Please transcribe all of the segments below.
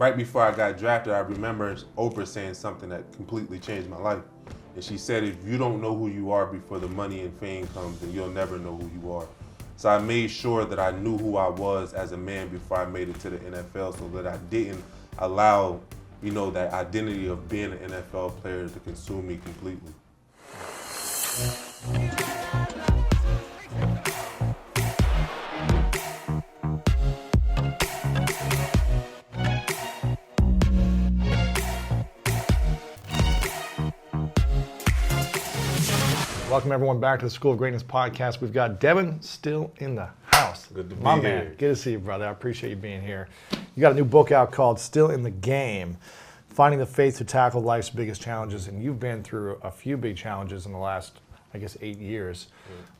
right before I got drafted, I remember Oprah saying something that completely changed my life. And she said, if you don't know who you are before the money and fame comes, then you'll never know who you are. So I made sure that I knew who I was as a man before I made it to the NFL, so that I didn't allow, that identity of being an NFL player to consume me completely. Welcome everyone back to the School of Greatness podcast. We've got Devon Still in the house. Good to be My here. man, good to see you, brother. I appreciate you being here. You got a new book out called Still in the Game, Finding the Faith to Tackle Life's Biggest Challenges. And you've been through a few big challenges in the last, 8 years.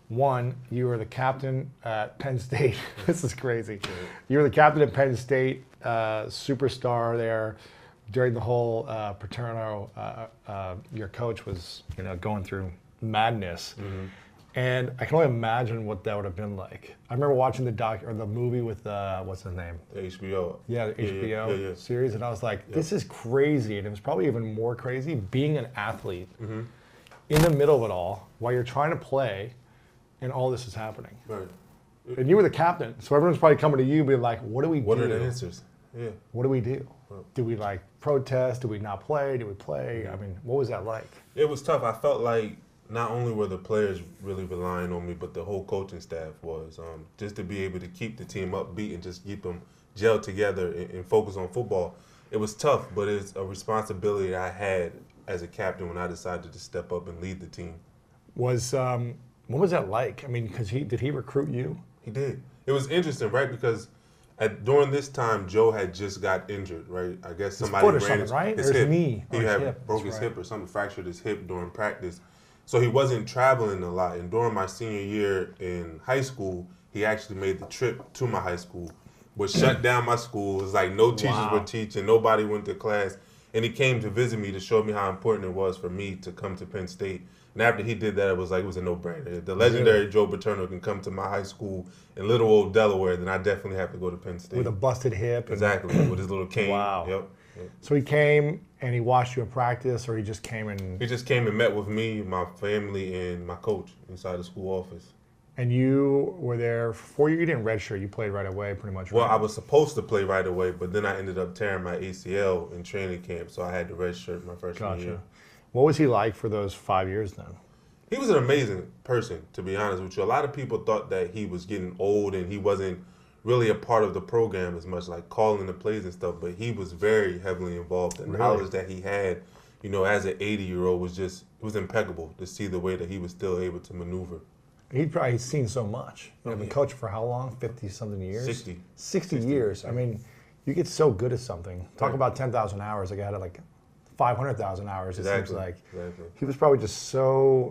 One, you were the captain at Penn State. This is crazy. You were the captain at Penn State, superstar there. During the whole Paterno, your coach was, going through madness. And I can only imagine what that would have been like. I remember watching the movie with, what's his name? HBO. Yeah, the HBO yeah. series. And I was like, this is crazy. And it was probably even more crazy being an athlete in the middle of it all while you're trying to play and all this is happening. Right. And you were the captain. So everyone's probably coming to you being like, what do we do? What are the answers? Yeah. What do we do? Do we protest? Do we not play? Do we play? I mean, what was that like? It was tough. I felt like not only were the players really relying on me, but the whole coaching staff was. Just to be able to keep the team upbeat and just keep them gelled together and focus on football. It was tough, but it's a responsibility I had as a captain when I decided to step up and lead the team. What was that like? I mean, did he recruit you? He did. It was interesting, right? Because during this time, Joe had just got injured, right? I guess somebody his foot or something, right? his or his hip. knee. He or had his hip. broke That's his right. hip or something, fractured his hip during practice. So he wasn't traveling a lot. And during my senior year in high school, he actually made the trip to my high school, which shut down my school. It was like no teachers were teaching, nobody went to class. And he came to visit me to show me how important it was for me to come to Penn State. And after he did that, it was a no-brainer. The legendary Joe Paterno can come to my high school in little old Delaware, then I definitely have to go to Penn State. With a busted hip. Exactly, with his little cane. Wow. Yep. So he came and he watched you in practice, or he just came and... He just came and met with me, my family, and my coach inside the school office. And you were there for 4 years. You didn't redshirt. You played right away, pretty much. Well, right? I was supposed to play right away, but then I ended up tearing my ACL in training camp, so I had to redshirt my freshman year. What was he like for those 5 years then? He was an amazing person, to be honest with you. A lot of people thought that he was getting old and he wasn't really a part of the program as much, like calling the plays and stuff, but he was very heavily involved. The knowledge that he had, as an 80-year-old was impeccable to see the way that he was still able to maneuver. He'd probably seen so much. Been coaching for how long? 50-something years? 60 years. I mean, you get so good at something. Talk about 10,000 hours. Like I had 500,000 hours, it seems like. Exactly. He was probably just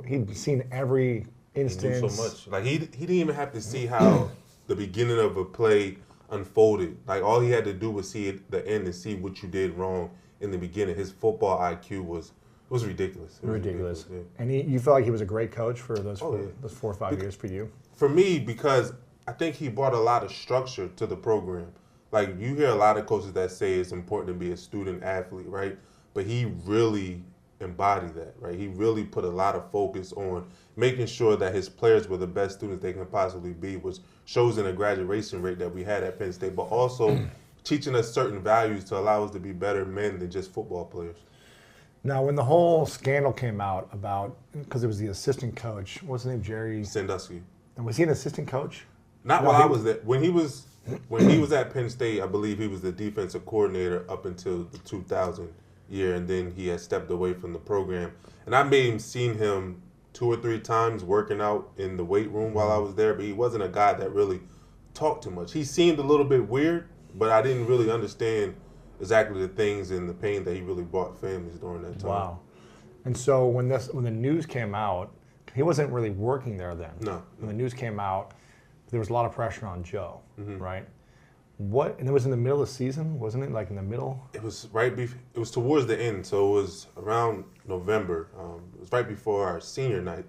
he'd seen every instance. He knew so much. Like he didn't even have to see how the beginning of a play unfolded. Like all he had to do was see the end and see what you did wrong in the beginning. His football IQ was ridiculous. Ridiculous. Yeah. And you felt like he was a great coach for those 4 or 5 years for you? For me, because I think he brought a lot of structure to the program. Like you hear a lot of coaches that say it's important to be a student athlete, right? But he really embodied that, right? He really put a lot of focus on making sure that his players were the best students they can possibly be, which shows in the graduation rate that we had at Penn State, but also teaching us certain values to allow us to be better men than just football players. Now, when the whole scandal came out about, because it was the assistant coach, what's his name, Jerry? Sandusky. And was he an assistant coach? Not while I was there. When he was at Penn State, I believe he was the defensive coordinator up until the 2000 year, and then he had stepped away from the program. And I may have seen him 2 or 3 times working out in the weight room while I was there, but he wasn't a guy that really talked too much. He seemed a little bit weird, but I didn't really understand exactly the things and the pain that he really brought families during that time. Wow. And so when the news came out, he wasn't really working there then. No. When the news came out, there was a lot of pressure on Joe, right? And it was in the middle of the season, wasn't it? Like in the middle? It was it was towards the end, so it was around November. It was right before our senior night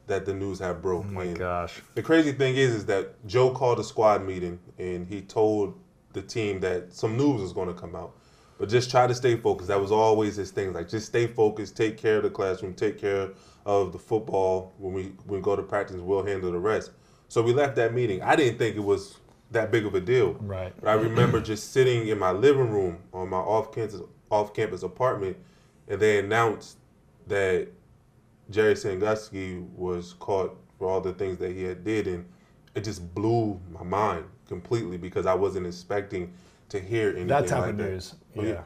that the news had broke. Oh my gosh. The crazy thing is that Joe called a squad meeting and he told the team that some news was going to come out. But just try to stay focused. That was always his thing. Like, just stay focused, take care of the classroom, take care of the football. When we go to practice, we'll handle the rest. So we left that meeting. I didn't think it was that big of a deal. Right. But I remember just sitting in my living room on my off-campus apartment, and they announced that Jerry Sandusky was caught for all the things that he had did, and it just blew my mind completely because I wasn't expecting to hear anything that type like of that. news. Oh, Yeah.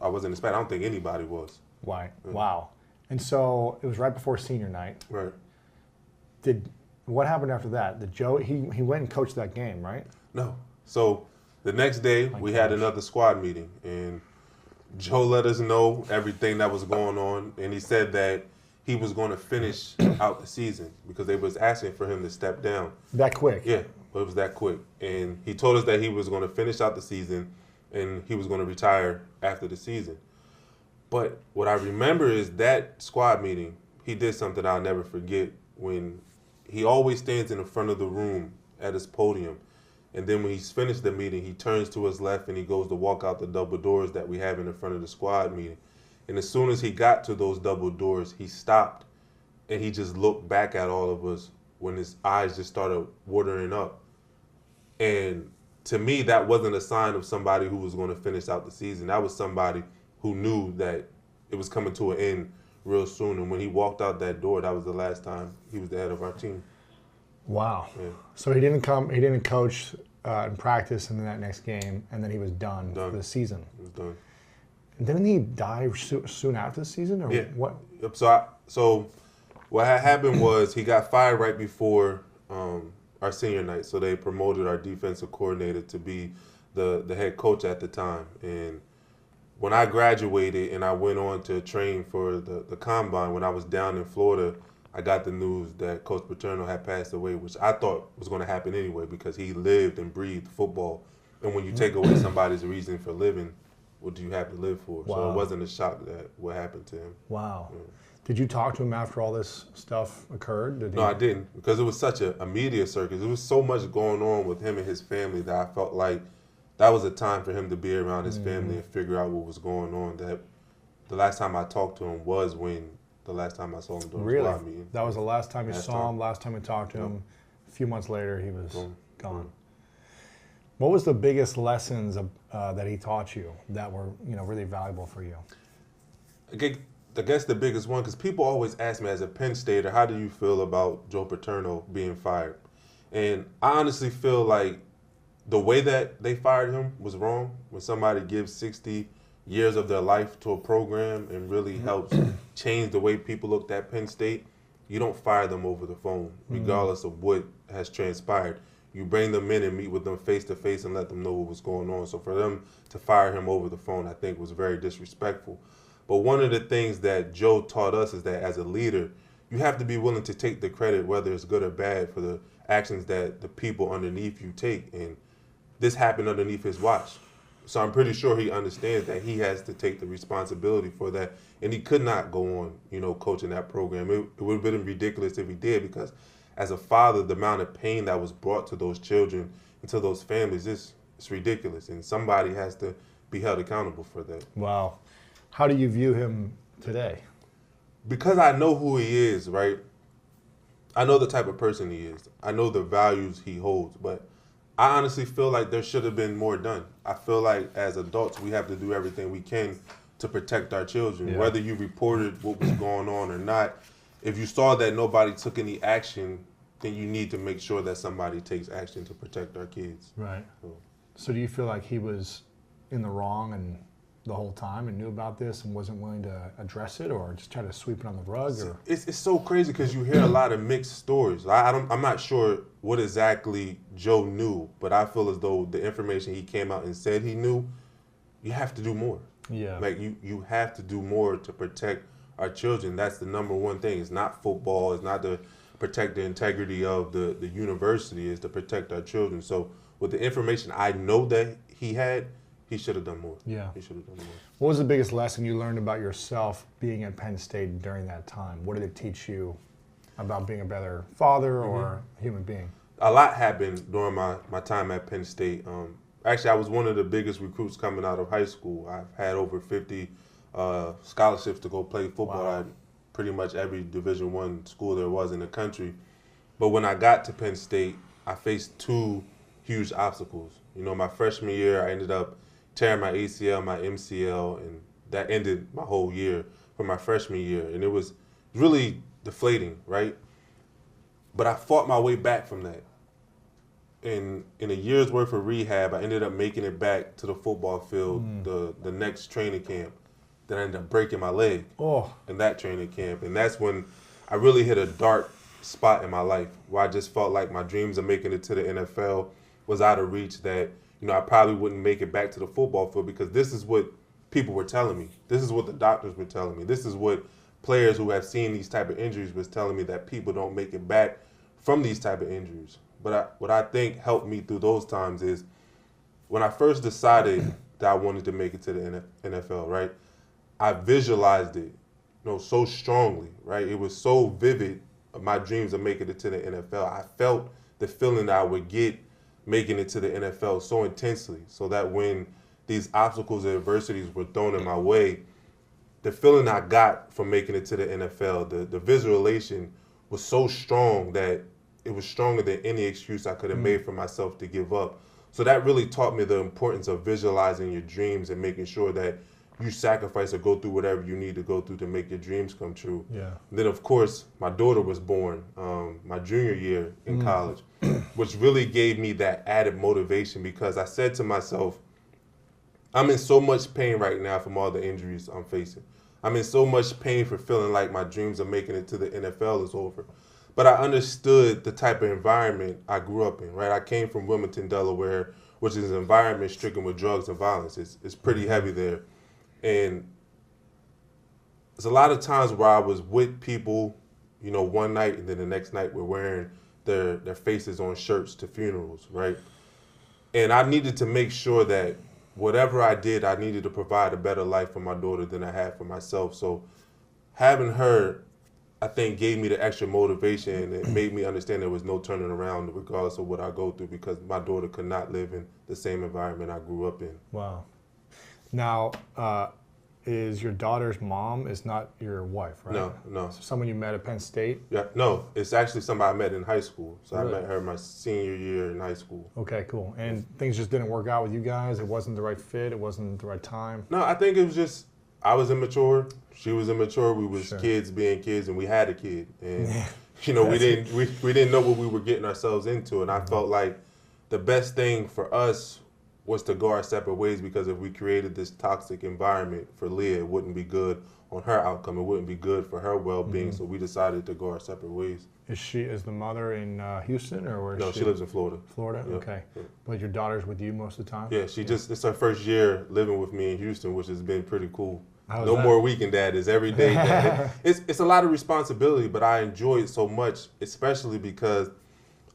I wasn't expecting. I don't think anybody was. Why? Yeah. Wow. And so it was right before senior night. Right. What happened after that? Did Joe? He went and coached that game, right? No. So the next day we had another squad meeting, and Joe let us know everything that was going on, and he said that he was going to finish out the season because they was asking for him to step down. That quick? Yeah, it was that quick. And he told us that he was going to finish out the season and he was going to retire after the season. But what I remember is that squad meeting, he did something I'll never forget. When he always stands in the front of the room at his podium, and then when he's finished the meeting, he turns to his left and he goes to walk out the double doors that we have in the front of the squad meeting. And as soon as he got to those double doors, he stopped and he just looked back at all of us when his eyes just started watering up. And to me, that wasn't a sign of somebody who was going to finish out the season. That was somebody who knew that it was coming to an end real soon. And when he walked out that door, that was the last time he was the head of our team. Wow. Yeah. So he didn't coach in practice in that next game, and then he was done for the season. He was done. And didn't he die soon after the season, or yeah. what? Yep. So what had happened was he got fired right before our senior night. So they promoted our defensive coordinator to be the head coach at the time. And when I graduated and I went on to train for the combine, when I was down in Florida, I got the news that Coach Paterno had passed away, which I thought was going to happen anyway because he lived and breathed football. And when you take away somebody's reason for living, what do you have to live for? Wow. So it wasn't a shock that what happened to him. Wow. Yeah. Did you talk to him after all this stuff occurred? No, I didn't, because it was such a media circus. There was so much going on with him and his family that I felt like that was a time for him to be around his family and figure out what was going on. That the last time I talked to him was the last time I saw him during the squad meeting. That was the last time you saw him, last time you talked to him. A few months later, he was gone. What was the biggest lessons that he taught you that were really valuable for you? I guess the biggest one, because people always ask me as a Penn Stater, how do you feel about Joe Paterno being fired? And I honestly feel like the way that they fired him was wrong. When somebody gives 60 years of their life to a program and really helps change the way people looked at Penn State, you don't fire them over the phone, regardless of what has transpired. You bring them in and meet with them face to face and let them know what was going on. So for them to fire him over the phone, I think was very disrespectful. But one of the things that Joe taught us is that as a leader, you have to be willing to take the credit, whether it's good or bad, for the actions that the people underneath you take. And this happened underneath his watch. So I'm pretty sure he understands that he has to take the responsibility for that. And he could not go on, coaching that program. It would have been ridiculous if he did, because as a father, the amount of pain that was brought to those children and to those families, it's ridiculous. And somebody has to be held accountable for that. Wow. How do you view him today? Because I know who he is, right? I know the type of person he is. I know the values he holds, but I honestly feel like there should have been more done. I feel like as adults, we have to do everything we can to protect our children. Yeah. Whether you reported what was going on or not, if you saw that nobody took any action, then you need to make sure that somebody takes action to protect our kids. Right. So do you feel like he was in the wrong and the whole time and knew about this and wasn't willing to address it, or just try to sweep it on the rug? Or? It's so crazy because you hear a lot of mixed stories. I'm not sure what exactly Joe knew, but I feel as though the information he came out and said he knew, you have to do more. Yeah. Like you have to do more to protect our children. That's the number one thing. It's not football. It's not to protect the integrity of the university. It's to protect our children. So with the information I know that he had, he should have done more. Yeah. He should have done more. What was the biggest lesson you learned about yourself being at Penn State during that time? What did it teach you about being a better father or human being? A lot happened during my time at Penn State. Actually, I was one of the biggest recruits coming out of high school. I've had over 50 scholarships to go play football Wow. at pretty much every Division I school there was in the country. But when I got to Penn State, I faced two huge obstacles. You know, my freshman year, I ended up tearing my ACL, my MCL, and that ended my whole year for my freshman year. And it was really deflating, right? But I fought my way back from that. In a year's worth of rehab, I ended up making it back to the football field the next training camp. Then I ended up breaking my leg in that training camp. And that's when I really hit a dark spot in my life where I just felt like my dreams of making it to the NFL was out of reach, that, you know, I probably wouldn't make it back to the football field, because this is what people were telling me. This is what the doctors were telling me. This is what players who have seen these type of injuries was telling me, that people don't make it back from these type of injuries. But what I think helped me through those times is when I first decided that I wanted to make it to the NFL, right? I visualized it, you know, so strongly, right? It was so vivid, my dreams of making it to the NFL. I felt the feeling that I would get making it to the NFL so intensely, so that when these obstacles and adversities were thrown in my way, the feeling I got from making it to the NFL, the visualization was so strong that it was stronger than any excuse I could have made for myself to give up. So that really taught me the importance of visualizing your dreams and making sure that you sacrifice or go through whatever you need to go through to make your dreams come true. Yeah. Then, of course, my daughter was born my junior year in college, which really gave me that added motivation, because I said to myself, I'm in so much pain right now from all the injuries I'm facing. I'm in so much pain for feeling like my dreams of making it to the NFL is over. But I understood the type of environment I grew up in, right? I came from Wilmington, Delaware, which is an environment stricken with drugs and violence. It's pretty heavy there. And there's a lot of times where I was with people, you know, one night, and then the next night we're wearing their faces on shirts to funerals, right? And I needed to make sure that whatever I did, I needed to provide a better life for my daughter than I had for myself. So having her, I think, gave me the extra motivation, and it made me understand there was no turning around regardless of what I go through, because my daughter could not live in the same environment I grew up in. Wow. Now, is your daughter's mom is not your wife, right? No. So someone you met at Penn State? Yeah, no, it's actually somebody I met in high school. So Really? I met her my senior year in high school. Okay, cool. And things just didn't work out with you guys? It wasn't the right fit? It wasn't the right time? No, I think it was just, I was immature, she was immature, we was Sure. kids being kids, and we had a kid. And, Yeah. you know, we didn't know what we were getting ourselves into. And I felt like the best thing for us was to go our separate ways, because if we created this toxic environment for Leah, it wouldn't be good on her outcome. It wouldn't be good for her well-being. So we decided to go our separate ways. Is the mother in Houston, or where? No, she lives in Florida. Florida? Yeah. Okay. Yeah. But your daughter's with you most of the time? Yeah, it's her first year living with me in Houston, which has been pretty cool. How's No that? more weekend dad, it's every day dad. It's a lot of responsibility, but I enjoy it so much, especially because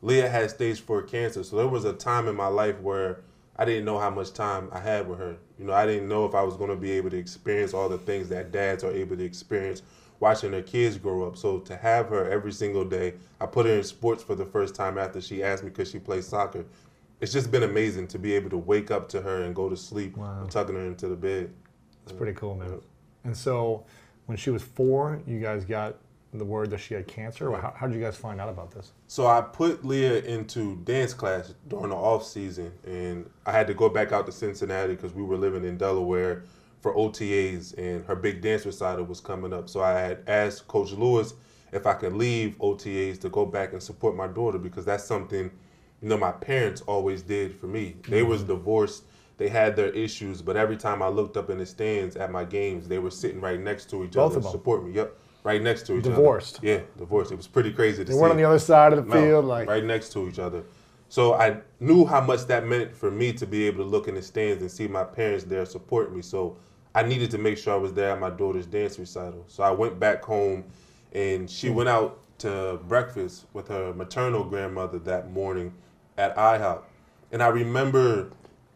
Leah had stage 4 cancer. So there was a time in my life where I didn't know how much time I had with her. You know, I didn't know if I was going to be able to experience all the things that dads are able to experience watching their kids grow up. So to have her every single day, I put her in sports for the first time after she asked me, because she plays soccer. It's just been amazing to be able to wake up to her and go to sleep, Wow. tucking her into the bed. That's pretty cool, man. And so when she was 4, you guys got the word that she had cancer? Or how did you guys find out about this? So I put Leah into dance class during the off season, and I had to go back out to Cincinnati because we were living in Delaware for OTAs, and her big dance recital was coming up. So I had asked Coach Lewis if I could leave OTAs to go back and support my daughter, because that's something, you know, my parents always did for me. They was divorced. They had their issues, but every time I looked up in the stands at my games, they were sitting right next to each Both other of to them? support me. Yep, right next to each other. Divorced? Yeah, divorced. It was pretty crazy to They see. weren't on the other side of the No, field? Like, right next to each other. So I knew how much that meant for me to be able to look in the stands and see my parents there supporting me. So I needed to make sure I was there at my daughter's dance recital. So I went back home, and she went out to breakfast with her maternal grandmother that morning at IHOP. And I remember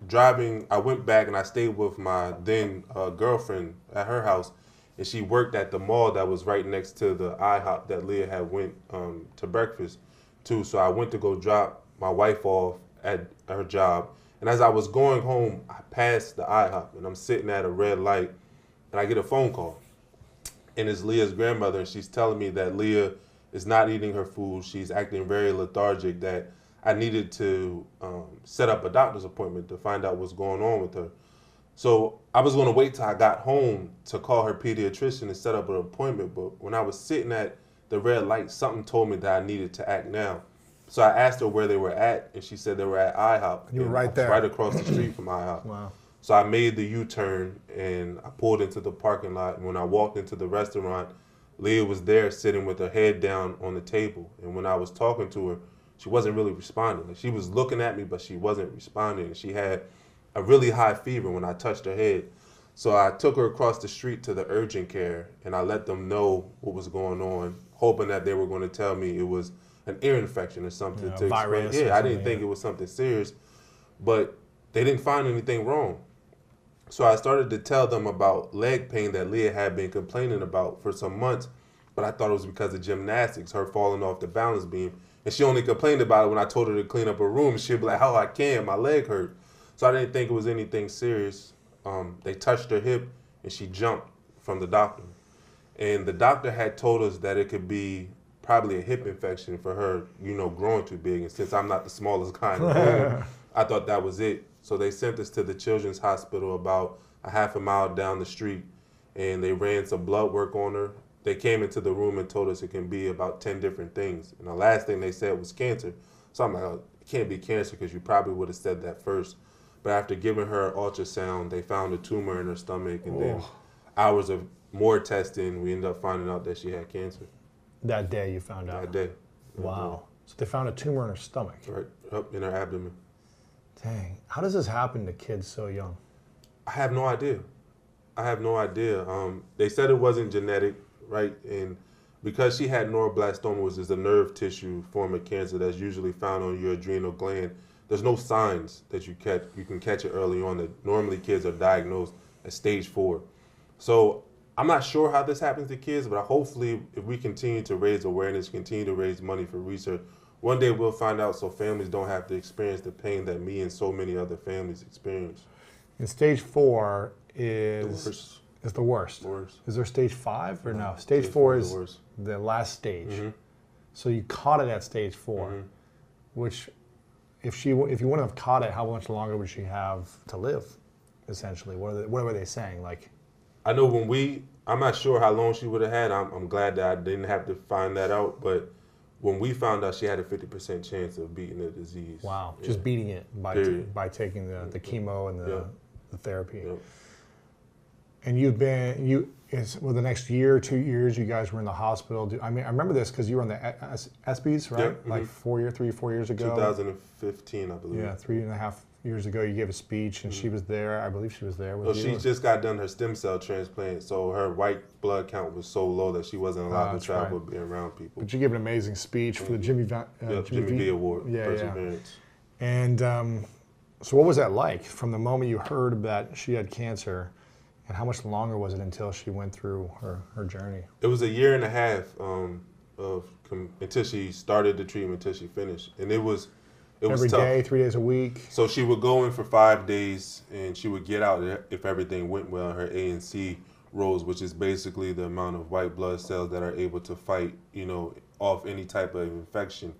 driving, I went back and I stayed with my then girlfriend at her house, and she worked at the mall that was right next to the IHOP that Leah had went to breakfast to. So I went to go drop my wife off at her job, And as I was going home, I passed the IHOP, and I'm sitting at a red light, and I get a phone call. And it's Leah's grandmother, and she's telling me that Leah is not eating her food. She's acting very lethargic, that I needed to set up a doctor's appointment to find out what's going on with her. So I was going to wait till I got home to call her pediatrician and set up an appointment. But when I was sitting at the red light, something told me that I needed to act now. So I asked her where they were at, and she said they were at IHOP. You were right there. Right across the street from IHOP. Wow. So I made the U-turn, and I pulled into the parking lot. And when I walked into the restaurant, Leah was there sitting with her head down on the table. And when I was talking to her, she wasn't really responding. Like, she was looking at me, but she wasn't responding. And she had a really high fever when I touched her head. So I took her across the street to the urgent care, and I let them know what was going on, hoping that they were going to tell me it was an ear infection or something. Yeah, to virus explain. Yeah, I didn't think yeah. it was something serious, but they didn't find anything wrong. So I started to tell them about leg pain that Leah had been complaining about for some months, but I thought it was because of gymnastics, her falling off the balance beam. And she only complained about it when I told her to clean up her room. She'd be like, oh, I can't, my leg hurt. So I didn't think it was anything serious. They touched her hip, and she jumped from the doctor. And the doctor had told us that it could be probably a hip infection for her, growing too big. And since I'm not the smallest guy in the room, I thought that was it. So they sent us to the Children's Hospital about a half a mile down the street, and they ran some blood work on her. They came into the room and told us it can be about 10 different things. And the last thing they said was cancer. So I'm like, oh, it can't be cancer because you probably would have said that first. But after giving her an ultrasound, they found a tumor in her stomach, and then hours of more testing, we ended up finding out that she had cancer. That day you found out? That day. Wow. So they found a tumor in her stomach? Right, up in her abdomen. Dang. How does this happen to kids so young? I have no idea. They said it wasn't genetic, right? And because she had neuroblastoma, which is a nerve tissue form of cancer that's usually found on your adrenal gland, there's no signs that you can catch it early on that normally kids are diagnosed at stage 4. So I'm not sure how this happens to kids, but hopefully if we continue to raise awareness, continue to raise money for research, one day we'll find out so families don't have to experience the pain that me and so many other families experience. And stage 4 is the worst. Is there stage 5 or no? Stage 4 is the last stage. Mm-hmm. So you caught it at stage 4, mm-hmm. which if you wouldn't have caught it, how much longer would she have to live, essentially? What were they saying? Like, I know I'm not sure how long she would have had. I'm glad that I didn't have to find that out, but when we found out, she had a 50% chance of beating the disease. Wow, yeah. Just beating it by taking the chemo and the therapy. Yep. And the next year, 2 years, you guys were in the hospital. I remember this because you were on the ESPYs, right? Yep. Like 3 or 4 years ago. 2015, I believe. Yeah, 3.5 years ago, you gave a speech, and she was there. I believe she was there with you. She just got done her stem cell transplant, so her white blood count was so low that she wasn't allowed to travel and be around people. But you gave an amazing speech for the Jimmy V Award, Perseverance. And so what was that like from the moment you heard that she had cancer, and how much longer was it until she went through her journey? It was 1.5 years until she started the treatment, until she finished. And it was every tough. Day, 3 days a week? So she would go in for 5 days, and she would get out if everything went well. Her ANC rose, which is basically the amount of white blood cells that are able to fight, off any type of infection.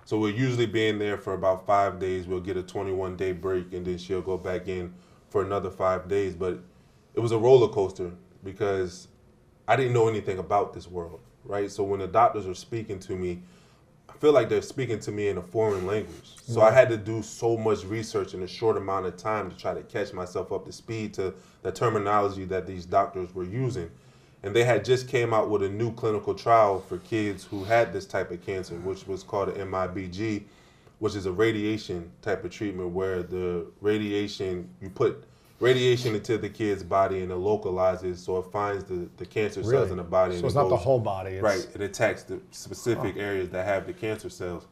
So we're usually being there for about 5 days. We'll get a 21-day break, and then she'll go back in for another 5 days. But it was a roller coaster because I didn't know anything about this world, right? So when the doctors are speaking to me, I feel like they're speaking to me in a foreign language. So I had to do so much research in a short amount of time to try to catch myself up to speed to the terminology that these doctors were using. And they had just came out with a new clinical trial for kids who had this type of cancer, which was called an MIBG, which is a radiation type of treatment where you put radiation into the kid's body and it localizes, so it finds the cancer cells in the body. So it's not the whole body. Right, it attacks the specific areas that have the cancer cells.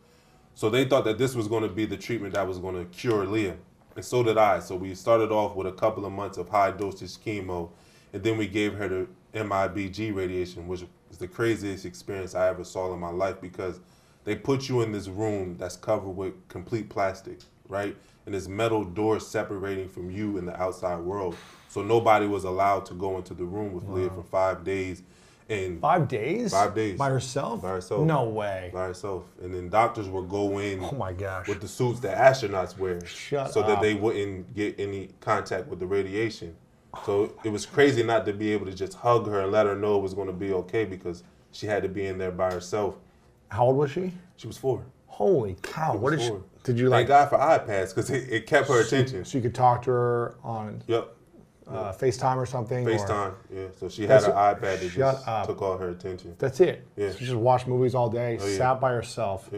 So they thought that this was going to be the treatment that was going to cure Leah, and so did I. So we started off with a couple of months of high dosage chemo, and then we gave her the MIBG radiation, which was the craziest experience I ever saw in my life because they put you in this room that's covered with complete plastic, right? and this metal door separating from you and the outside world. So nobody was allowed to go into the room with Leah for 5 days. And 5 days? 5 days. By herself? By herself. No way. By herself. And then doctors would go in Oh my gosh. with the suits that astronauts wear. Shut so up. that they wouldn't get any contact with the radiation. So it was crazy not to be able to just hug her and let her know it was going to be okay because she had to be in there by herself. How old was she? She was 4. Holy cow. What She was 4. did you Thank like? God for iPads because it kept her attention. So you could talk to her on FaceTime or something? FaceTime, yeah. So she had an iPad that just up. took all her attention. That's it? Yeah. So she just watched movies all day, Oh, yeah. sat by herself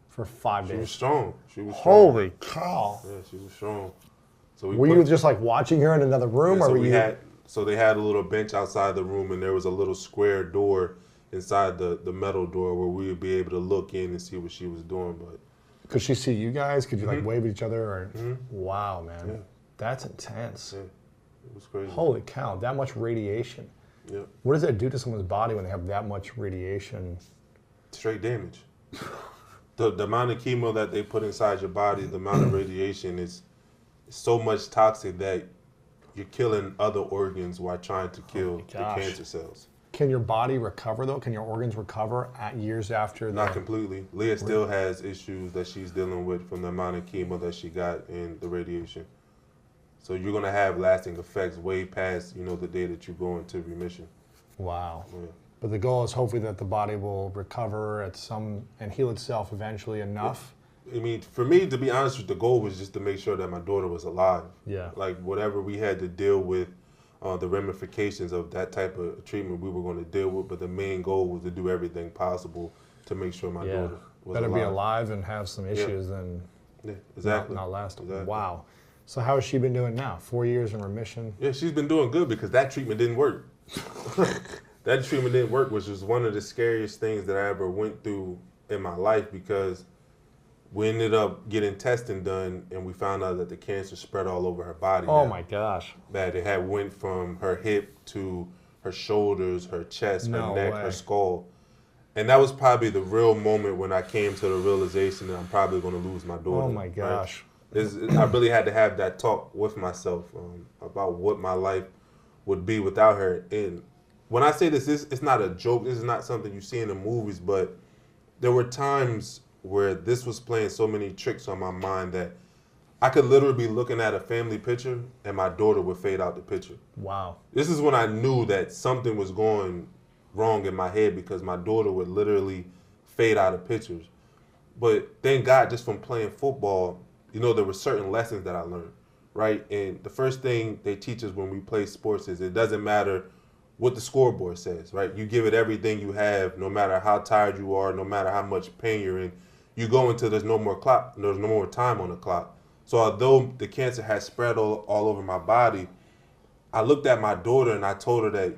for 5 She was days. strong. She was strong. Holy cow. Yeah, she was strong. So Were you just like watching her in another room? Yeah, or so were you? So they had a little bench outside the room, and there was a little square door inside the metal door where we would be able to look in and see what she was doing. But Could she see you guys? Could you like wave at each other? Or wow, man, Yeah. that's intense. yeah, it was crazy. Holy cow, that much radiation. Yeah, What does that do to someone's body when they have that much radiation? straight damage. The amount of chemo that they put inside your body, the amount of radiation is so much toxic that you're killing other organs while trying to kill the gosh. cancer cells. Can your body recover though? Can your organs recover at years after? Not completely. Leah still has issues that she's dealing with from the amount of chemo that she got and the radiation. So you're gonna have lasting effects way past, the day that you go into remission. Wow. Yeah. But the goal is hopefully that the body will recover and heal itself eventually enough. I mean, for me, to be honest with you, the goal was just to make sure that my daughter was alive. Yeah. Like whatever we had to deal with, the ramifications of that type of treatment we were going to deal with, but the main goal was to do everything possible to make sure my daughter was Better alive. be alive and have some issues than Yeah, exactly. not last. Exactly. Wow. So how has she been doing now? 4 years in remission? Yeah, she's been doing good because that treatment didn't work. That treatment didn't work, which was one of the scariest things that I ever went through in my life because we ended up getting testing done and we found out that the cancer spread all over her body. Oh now. my gosh. That it had went from her hip to her shoulders, her chest, her neck, her skull. And that was probably the real moment when I came to the realization that I'm probably going to lose my daughter. Oh my gosh. Right? I really had to have that talk with myself about what my life would be without her. And when I say this, it's not a joke. This is not something you see in the movies, but there were times where this was playing so many tricks on my mind that I could literally be looking at a family picture and my daughter would fade out the picture. Wow. This is when I knew that something was going wrong in my head because my daughter would literally fade out of pictures. But thank God, just from playing football, there were certain lessons that I learned, right? And the first thing they teach us when we play sports is it doesn't matter what the scoreboard says, right? You give it everything you have, no matter how tired you are, no matter how much pain you're in. You go until there's no more clock, there's no more time on the clock. So although the cancer had spread all over my body, I looked at my daughter and I told her that,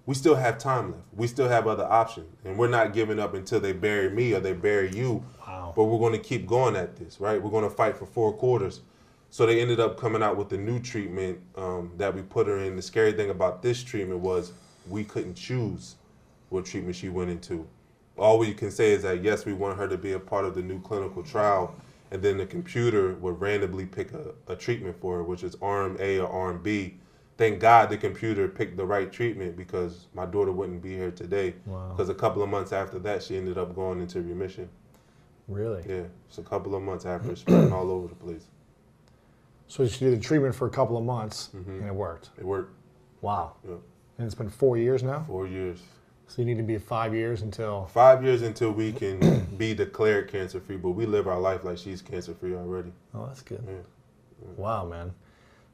we still have time left. We still have other options. And we're not giving up until they bury me or they bury you. Wow. But we're going to keep going at this, right? We're going to fight for 4 quarters. So they ended up coming out with the new treatment that we put her in. The scary thing about this treatment was we couldn't choose what treatment she went into. All we can say is that, yes, we want her to be a part of the new clinical trial, and then the computer would randomly pick a treatment for her, which is arm A or arm B. Thank God the computer picked the right treatment because my daughter wouldn't be here today. Wow. Because a couple of months after that, she ended up going into remission. Really? Yeah, just a couple of months after it spread all over the place. So she did the treatment for a couple of months and it worked. It worked. Wow. Yeah. And it's been 4 years now? 4 years. So you need to be 5 years until... 5 years until we can be declared cancer-free, but we live our life like she's cancer-free already. Oh, that's good. Yeah. Wow, man.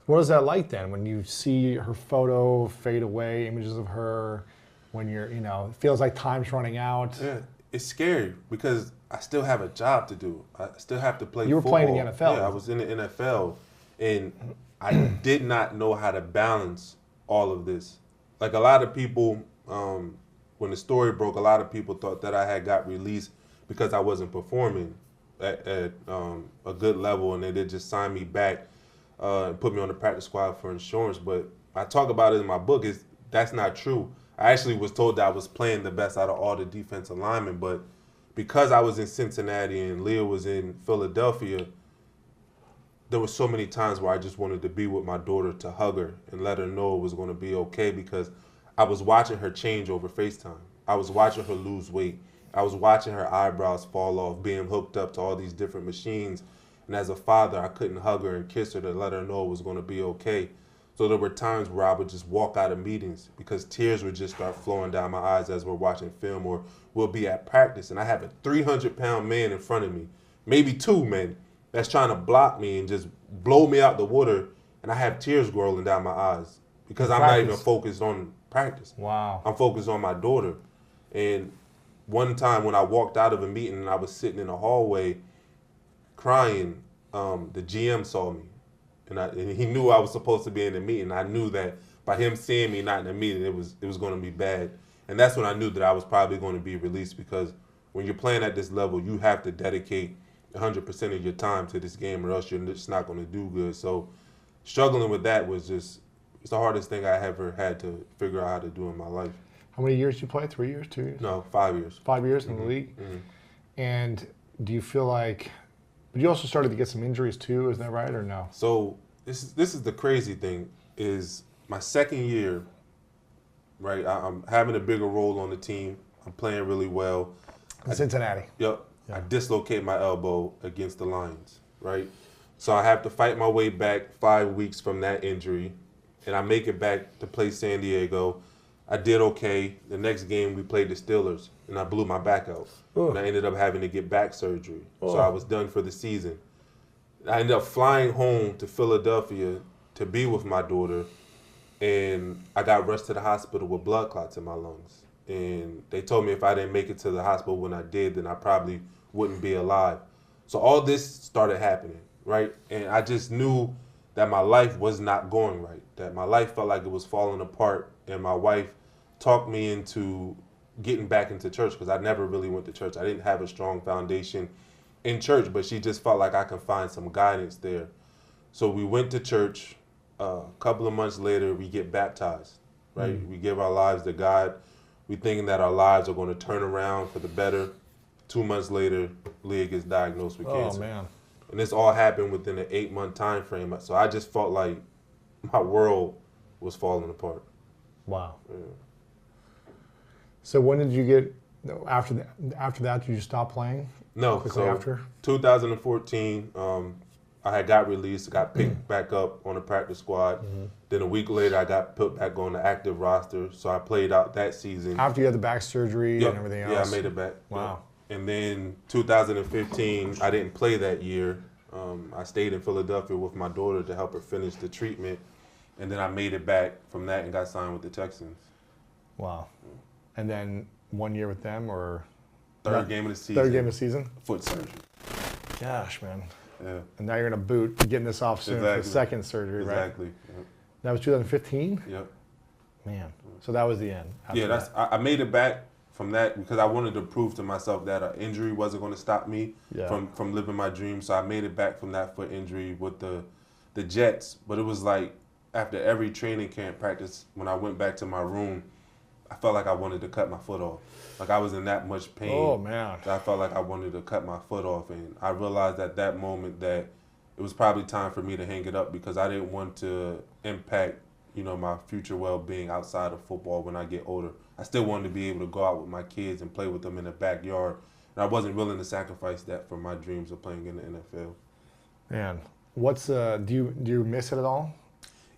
What is that like then when you see her photo fade away, images of her, when you're, it feels like time's running out? Yeah, it's scary because I still have a job to do. I still have to play football. You were playing in the NFL. Yeah, I was in the NFL, and I did not know how to balance all of this. Like a lot of people, when the story broke, a lot of people thought that I had got released because I wasn't performing at a good level, and they did just sign me back and put me on the practice squad for insurance. But I talk about it in my book. That's not true. I actually was told that I was playing the best out of all the defensive linemen, but because I was in Cincinnati and Leah was in Philadelphia, there were so many times where I just wanted to be with my daughter, to hug her and let her know it was going to be okay, because I was watching her change over FaceTime. I was watching her lose weight. I was watching her eyebrows fall off, being hooked up to all these different machines. And as a father, I couldn't hug her and kiss her to let her know it was going to be okay. So there were times where I would just walk out of meetings because tears would just start flowing down my eyes as we're watching film, or we'll be at practice and I have a 300-pound man in front of me, maybe two men, that's trying to block me and just blow me out the water, and I have tears rolling down my eyes because I'm not even focused on practice. Wow. I'm focused on my daughter. And one time when I walked out of a meeting and I was sitting in a hallway crying, the GM saw me. And he knew I was supposed to be in the meeting. I knew that by him seeing me not in the meeting, it was going to be bad. And that's when I knew that I was probably going to be released, because when you're playing at this level, you have to dedicate 100% of your time to this game, or else you're just not going to do good. So struggling with that was it's the hardest thing I ever had to figure out how to do in my life. How many years did you play? 3 years, 2 years? No, 5 years. 5 years in the league? Mm-hmm. And do you feel like, but you also started to get some injuries too, is that right, or no? So this is the crazy thing, is my second year, right, I'm having a bigger role on the team. I'm playing really well. In Cincinnati. Yep. Yeah. I dislocate my elbow against the Lions, right? So I have to fight my way back 5 weeks from that injury, and I make it back to play San Diego. I did okay. The next game we played the Steelers, and I blew my back out. And I ended up having to get back surgery. So I was done for the season. I ended up flying home to Philadelphia to be with my daughter, and I got rushed to the hospital with blood clots in my lungs. And they told me if I didn't make it to the hospital when I did, then I probably wouldn't be alive. So all this started happening, right? And I just knew that my life was not going right, that my life felt like it was falling apart. And my wife talked me into getting back into church, because I never really went to church. I didn't have a strong foundation in church, but she just felt like I could find some guidance there. So we went to church. A couple of months later, we get baptized, right? We give our lives to God. We thinking that our lives are going to turn around for the better. 2 months later, Leah gets diagnosed with cancer. Oh, man. And this all happened within an 8-month time frame. So I just felt like my world was falling apart. Wow. Yeah. So when did you get, after that, did you stop playing? No, quickly so after? 2014, I had got released, got picked back up on the practice squad. Then a week later, I got put back on the active roster. So I played out that season. After you had the back surgery and everything else? Yeah, I made it back. Wow. Yep. And then 2015, I didn't play that year. I stayed in Philadelphia with my daughter to help her finish the treatment. And then I made it back from that and got signed with the Texans. Wow. And then 1 year with them, or? Third game of the season. Third game of the season? Foot surgery. Gosh, man. Yeah. And now you're in a boot, getting this off soon for the second surgery, right? Exactly. Yep. That was 2015? Yep. Man. So that was the end. Yeah, I made it back from that because I wanted to prove to myself that an injury wasn't going to stop me from living my dream. So I made it back from that foot injury with the Jets. But it was like after every training camp practice, when I went back to my room, I felt like I wanted to cut my foot off. Like I was in that much pain. Oh, man. That I felt like I wanted to cut my foot off. And I realized at that moment that it was probably time for me to hang it up, because I didn't want to impact, my future well-being outside of football when I get older. I still wanted to be able to go out with my kids and play with them in the backyard. And I wasn't willing to sacrifice that for my dreams of playing in the NFL. Man, do you miss it at all?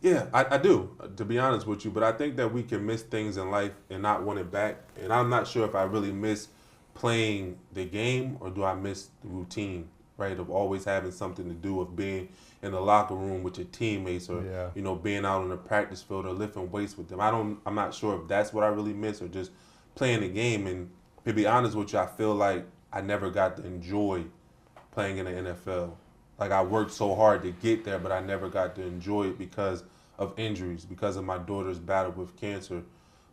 Yeah, I do, to be honest with you. But I think that we can miss things in life and not want it back. And I'm not sure if I really miss playing the game, or do I miss the routine, right, of always having something to do, of being in the locker room with your teammates, or being out on the practice field or lifting weights with them. I'm not sure if that's what I really miss, or just playing the game. And to be honest with you, I feel like I never got to enjoy playing in the NFL. Like I worked so hard to get there, but I never got to enjoy it because of injuries, because of my daughter's battle with cancer.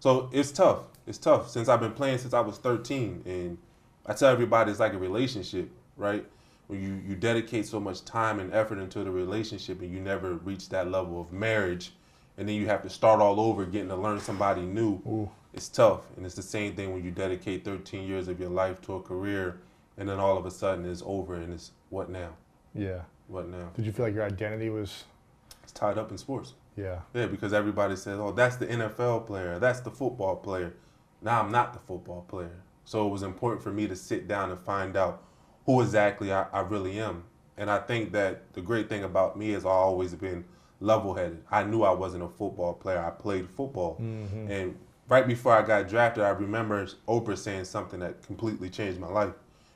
So it's tough. It's tough since I've been playing since I was 13. And I tell everybody it's like a relationship, right? When you dedicate so much time and effort into the relationship and you never reach that level of marriage, and then you have to start all over getting to learn somebody new. Ooh. It's tough. And it's the same thing when you dedicate 13 years of your life to a career, and then all of a sudden it's over and it's what now? Yeah. what now? Did you feel like your identity was? It's tied up in sports. Yeah. Yeah, because everybody says, oh, that's the NFL player, that's the football player. Now I'm not the football player. So it was important for me to sit down and find out who exactly I really am. And I think that the great thing about me is I've always been level-headed. I knew I wasn't a football player. I played football. Mm-hmm. And right before I got drafted, I remember Oprah saying something that completely changed my life.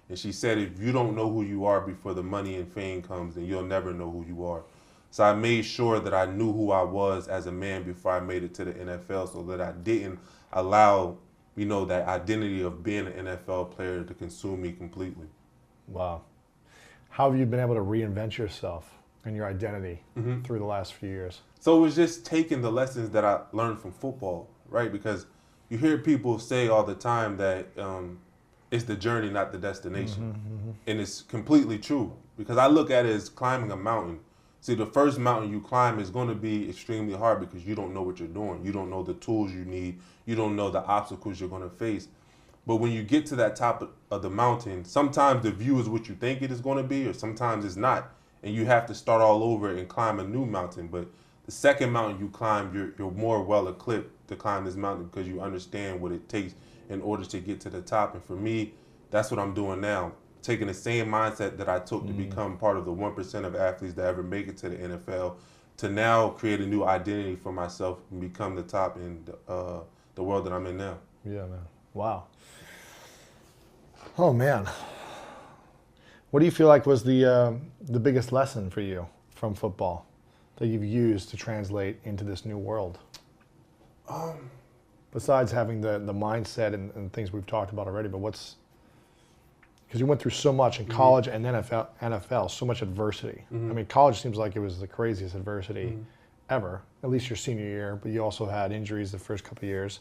And she said, if you don't know who you are before the money and fame comes, then you'll never know who you are. So I made sure that I knew who I was as a man before I made it to the NFL, so that I didn't allow, that identity of being an NFL player to consume me completely. Wow. How have you been able to reinvent yourself and your identity through the last few years? So it was just taking the lessons that I learned from football, right? Because you hear people say all the time that it's the journey, not the destination. And it's completely true, because I look at it as climbing a mountain. See, the first mountain you climb is going to be extremely hard because you don't know what you're doing. You don't know the tools you need. You don't know the obstacles you're going to face. But when you get to that top of the mountain, sometimes the view is what you think it is going to be, or sometimes it's not. And you have to start all over and climb a new mountain. But the second mountain you climb, you're more well-equipped to climb this mountain because you understand what it takes in order to get to the top. And for me, that's what I'm doing now. Taking the same mindset that I took to become part of the 1% of athletes that ever make it to the NFL, to now create a new identity for myself and become the top in the world that I'm in now. Yeah, man. Wow. Oh, man. What do you feel like was the biggest lesson for you from football that you've used to translate into this new world? Besides having the mindset and things we've talked about already, but because you went through so much in college and then NFL, so much adversity. I mean, college seems like it was the craziest adversity ever, at least your senior year, but you also had injuries the first couple of years.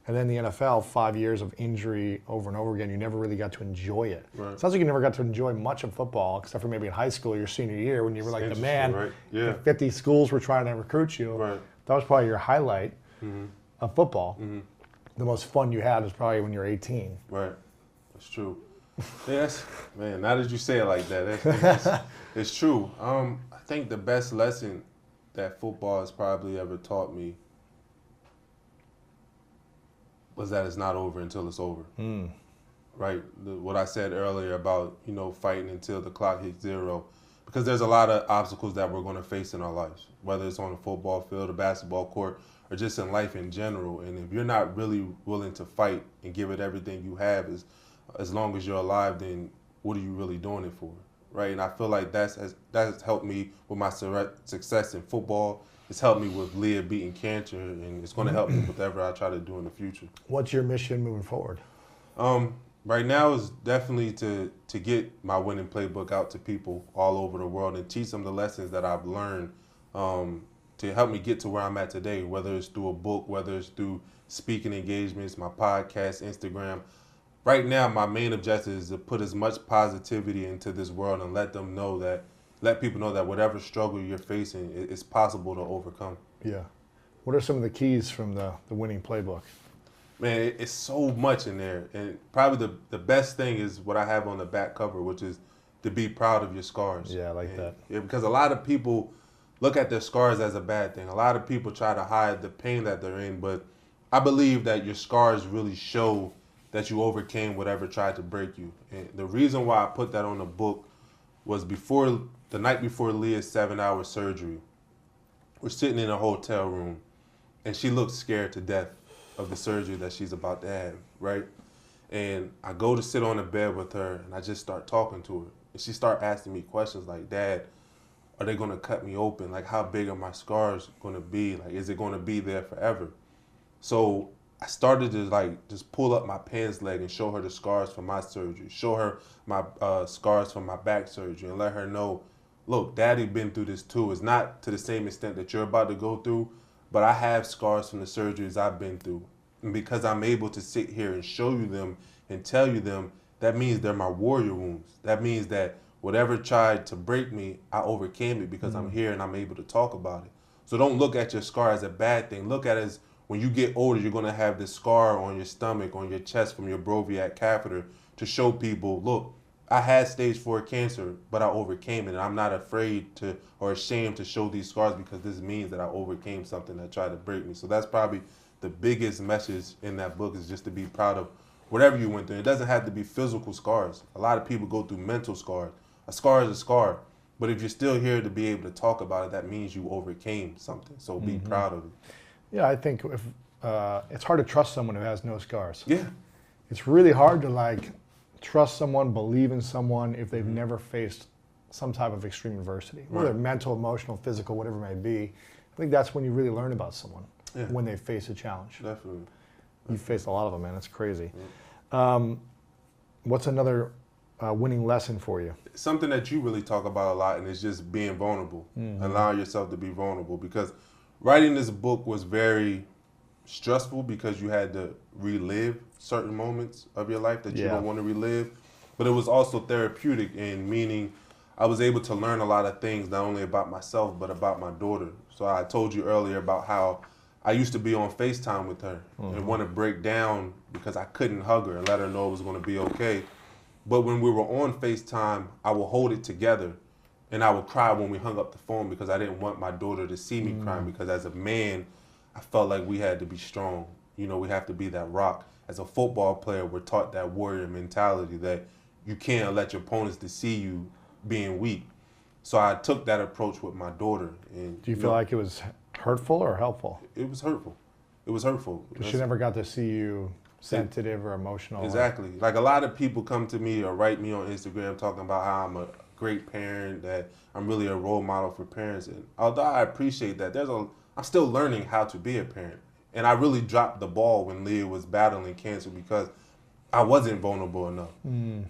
And then the NFL, 5 years of injury over and over again, you never really got to enjoy it. Right. It sounds like you never got to enjoy much of football, except for maybe in high school, your senior year, when you were like the man. Right. Yeah. 50 schools were trying to recruit you. Right. That was probably your highlight of football. The most fun you had was probably when you were 18. Right. That's true. Yes, man, now that you say it like that, it's true. I think the best lesson that football has probably ever taught me was that it's not over until it's over. Right? What I said earlier about, fighting until the clock hits zero. Because there's a lot of obstacles that we're going to face in our lives, whether it's on a football field, a basketball court, or just in life in general. And if you're not really willing to fight and give it everything you have, as long as you're alive, then what are you really doing it for, right? And I feel like that has helped me with my success in football. It's helped me with Leah beating cancer, and it's going to help me with whatever I try to do in the future. What's your mission moving forward? Right now is definitely to get my winning playbook out to people all over the world and teach them the lessons that I've learned to help me get to where I'm at today, whether it's through a book, whether it's through speaking engagements, my podcast, Instagram. Right now, my main objective is to put as much positivity into this world and let people know that whatever struggle you're facing, it's possible to overcome. Yeah. What are some of the keys from the winning playbook? Man, it's so much in there. And probably the best thing is what I have on the back cover, which is to be proud of your scars. Yeah, I like that. Yeah, because a lot of people look at their scars as a bad thing. A lot of people try to hide the pain that they're in, but I believe that your scars really show that you overcame whatever tried to break you. And the reason why I put that on the book was the night before Leah's 7-hour surgery. We're sitting in a hotel room, and she looks scared to death of the surgery that she's about to have, right? And I go to sit on the bed with her, and I just start talking to her. And she start asking me questions like, Dad, are they going to cut me open? Like, how big are my scars going to be? Like, is it going to be there forever? So I started to just pull up my pants leg and show her the scars from my surgery, show her my scars from my back surgery, and let her know, look, Daddy been through this too. It's not to the same extent that you're about to go through, but I have scars from the surgeries I've been through. And because I'm able to sit here and show you them and tell you them, that means they're my warrior wounds. That means that whatever tried to break me, I overcame it because I'm here and I'm able to talk about it. So don't look at your scar as a bad thing. Look at it as when you get older, you're going to have this scar on your stomach, on your chest from your Broviac catheter to show people, look, I had stage 4 cancer, but I overcame it. And I'm not afraid to or ashamed to show these scars because this means that I overcame something that tried to break me. So that's probably the biggest message in that book, is just to be proud of whatever you went through. It doesn't have to be physical scars. A lot of people go through mental scars. A scar is a scar. But if you're still here to be able to talk about it, that means you overcame something. So be proud of it. Yeah, I think if, it's hard to trust someone who has no scars. Yeah. It's really hard to like trust someone, believe in someone if they've never faced some type of extreme adversity, whether mental, emotional, physical, whatever it may be. I think that's when you really learn about someone, when they face a challenge. Definitely. You've faced a lot of them, man. That's crazy. What's another winning lesson for you? Something that you really talk about a lot, and it's just being vulnerable, allowing yourself to be vulnerable. Because writing this book was very stressful because you had to relive certain moments of your life that you don't want to relive. But it was also therapeutic, in meaning I was able to learn a lot of things, not only about myself, but about my daughter. So I told you earlier about how I used to be on FaceTime with her and want to break down because I couldn't hug her and let her know it was going to be okay. But when we were on FaceTime, I would hold it together and I would cry when we hung up the phone because I didn't want my daughter to see me crying, because as a man, I felt like we had to be strong. You know, we have to be that rock. As a football player, we're taught that warrior mentality, that you can't let your opponents to see you being weak. So I took that approach with my daughter. And do you feel like it was hurtful or helpful? It was hurtful. It was hurtful. Because she never got to see you sensitive or emotional. Exactly. Like a lot of people come to me or write me on Instagram talking about how I'm a great parent, that I'm really a role model for parents. And although I appreciate that, I'm still learning how to be a parent. And I really dropped the ball when Leah was battling cancer because I wasn't vulnerable enough.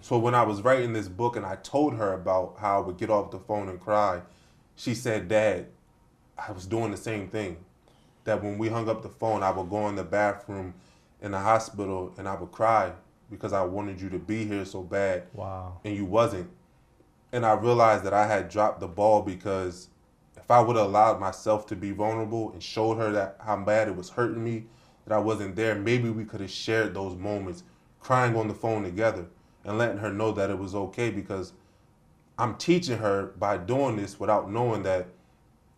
So when I was writing this book and I told her about how I would get off the phone and cry, she said, "Dad, I was doing the same thing. That when we hung up the phone, I would go in the bathroom in the hospital and I would cry because I wanted you to be here so bad. Wow. And you wasn't." And I realized that I had dropped the ball, because if I would have allowed myself to be vulnerable and showed her that how bad it was hurting me, that I wasn't there, maybe we could have shared those moments, crying on the phone together and letting her know that it was okay, because I'm teaching her by doing this without knowing that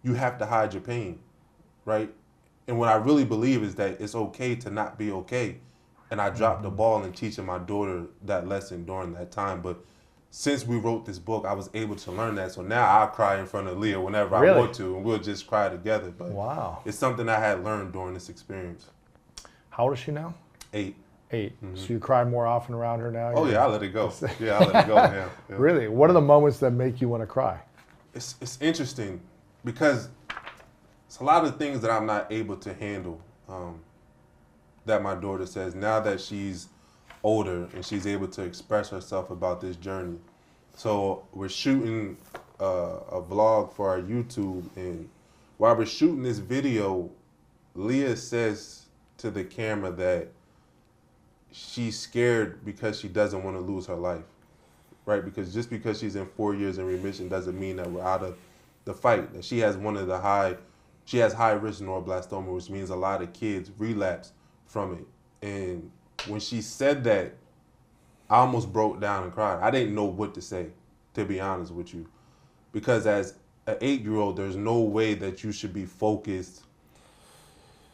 you have to hide your pain, right? And what I really believe is that it's okay to not be okay. And I dropped the ball in teaching my daughter that lesson during that time. But since we wrote this book, I was able to learn that. So now I cry in front of Leah whenever I want to, and we'll just cry together. But it's something I had learned during this experience. How old is she now? 8. 8. So you cry more often around her now? Oh, yeah, I let it go. Yeah, I let it go. Yeah. Really? What are the moments that make you want to cry? It's interesting because it's a lot of things that I'm not able to handle, that my daughter says now that she's older and she's able to express herself about this journey. So we're shooting a vlog for our YouTube, and while we're shooting this video, Leah says to the camera that she's scared because she doesn't want to lose her life, right? Because just because she's in 4 years in remission doesn't mean that we're out of the fight. That she has she has high risk neuroblastoma, which means a lot of kids relapse from it. And when she said that, I almost broke down and cried. I didn't know what to say, to be honest with you, because as an 8-year-old, there's no way that you should be focused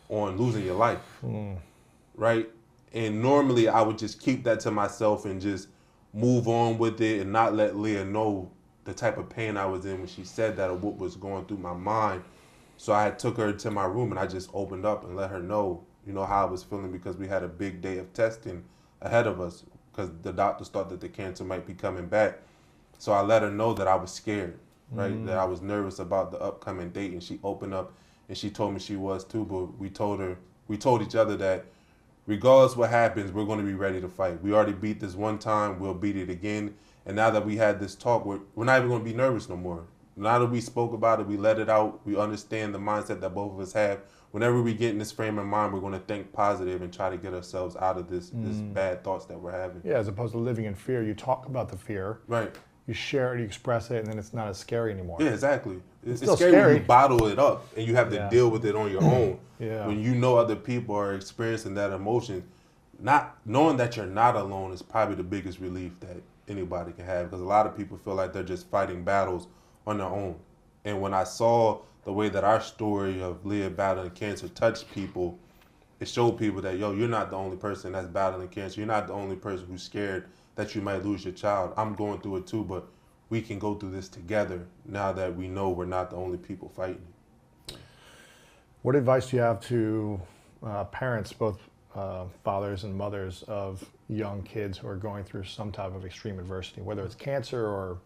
on losing your life, right? And normally I would just keep that to myself and just move on with it and not let Leah know the type of pain I was in when she said that, or what was going through my mind. So I took her to my room and I just opened up and let her know, how I was feeling, because we had a big day of testing ahead of us because the doctors thought that the cancer might be coming back. So I let her know that I was scared, right? That I was nervous about the upcoming date, and she opened up and she told me she was too, but we told each other that regardless what happens, we're going to be ready to fight. We already beat this one time, we'll beat it again. And now that we had this talk, we're not even going to be nervous no more. Now that we spoke about it, we let it out, we understand the mindset that both of us have. Whenever we get in this frame of mind, we're going to think positive and try to get ourselves out of this bad thoughts that we're having. Yeah, as opposed to living in fear, you talk about the fear. Right. You share it, you express it, and then it's not as scary anymore. Yeah, exactly. It's still scary when you bottle it up and you have to deal with it on your own. When you know other people are experiencing that emotion, not knowing that you're not alone is probably the biggest relief that anybody can have, because a lot of people feel like they're just fighting battles on their own. And when I saw the way that our story of Leah battling cancer touched people, it showed people that, yo, you're not the only person that's battling cancer. You're not the only person who's scared that you might lose your child. I'm going through it too, but we can go through this together now that we know we're not the only people fighting. What advice do you have to parents, both fathers and mothers of young kids who are going through some type of extreme adversity, whether it's cancer or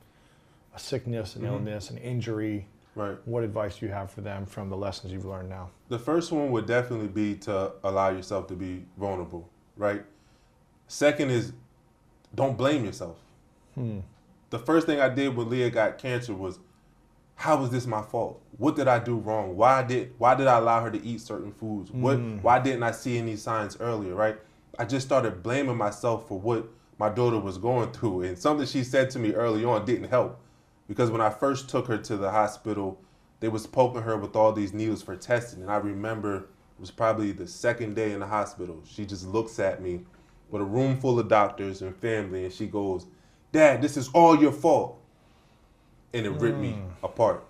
a sickness, an illness, an injury? Right. What advice do you have for them from the lessons you've learned now? The first one would definitely be to allow yourself to be vulnerable, right? Second is, don't blame yourself. The first thing I did when Leah got cancer was, how was this my fault? What did I do wrong? Why did I allow her to eat certain foods? Why didn't I see any signs earlier, right? I just started blaming myself for what my daughter was going through. And something she said to me early on didn't help. Because when I first took her to the hospital, they was poking her with all these needles for testing. And I remember it was probably the second day in the hospital. She just looks at me with a room full of doctors and family, and she goes, "Dad, this is all your fault." And it ripped me apart.